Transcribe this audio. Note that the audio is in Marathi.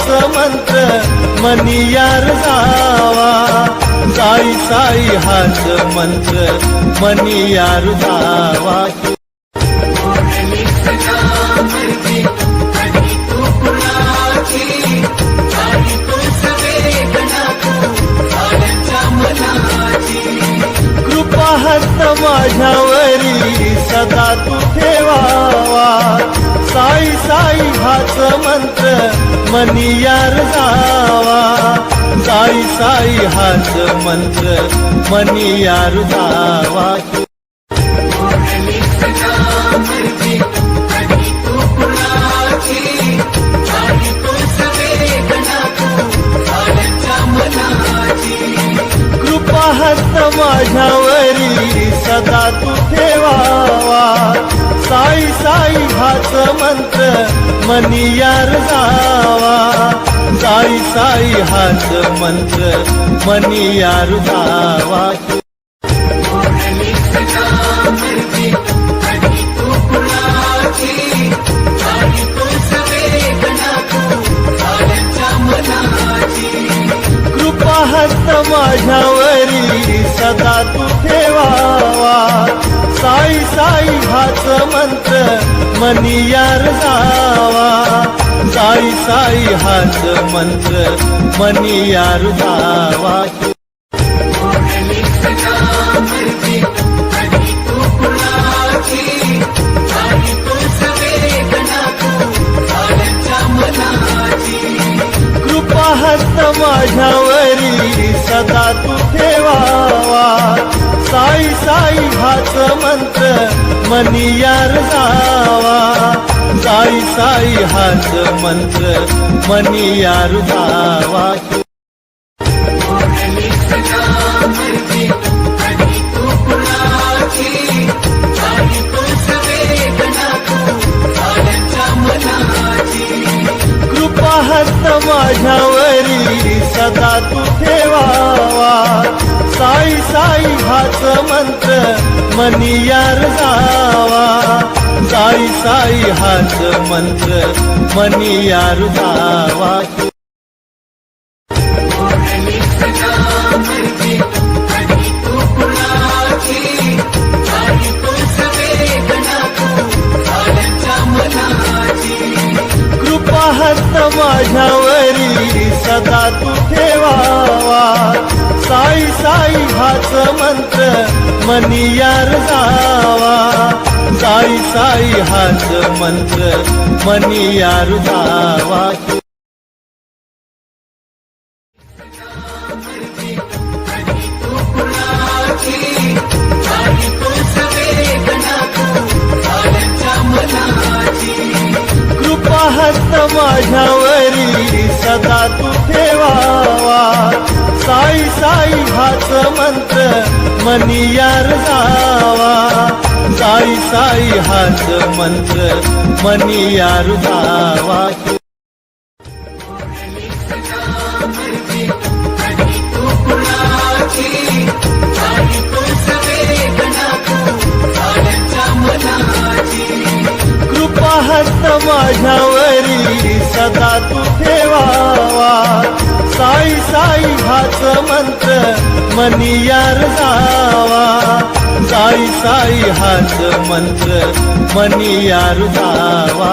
हाच मंत्र मनी यार जावा, साई साई हाच मंत्र मनी यार जावा। कृपा हस्त माझ्यावरी सदा तू ठेवावा, साई साई हाच मंत्र मनी यार जावा, साई साई हाच मंत्र मनी यार जावा। कृपा हस्त माझ्यावरी सदा तू ठेवावा, साई साई हाच मंत्र मनी यार जावा, साई साई हाच मंत्र मनी यार जावा। कृपा हस्त माझ्यावरी सदा तू ठेवावा, साई साई हाच मंत्र मनी यार जावा, साई साई हाच मंत्र मनी यार जावा। कृपा हस्त माझ्यावरी सदा तू ठेवावा, साई साई हाच मंत्र मनी यार जावा, साई साई हाच मंत्र मनी यार जावा। कृपा हस्त माझ्यावरी सदा तू ठेवावा, साई साई हाच मंत्र मनी यार जावा, साई साई हाच मंत्र मनी यार जावा। कृपा हस्त माझ्यावरी सदा तू ठेवावा, साई साई हाच मंत्र मनी यार जावा, साई साई हाच मंत्र मनी यार जावा। कृपा हस्त माझ्यावरी सदा तू ठेवावा, साई साई हाच मंत्र मनी यार जावा, साई साई हाच मंत्र मनी यार जावा। कृपा हस्त माझ्यावरी सदा तू ठेवावा, साई साई हाच मंत्र मनी यार जावा, साई साई हाच मंत्र मनी यार जावा।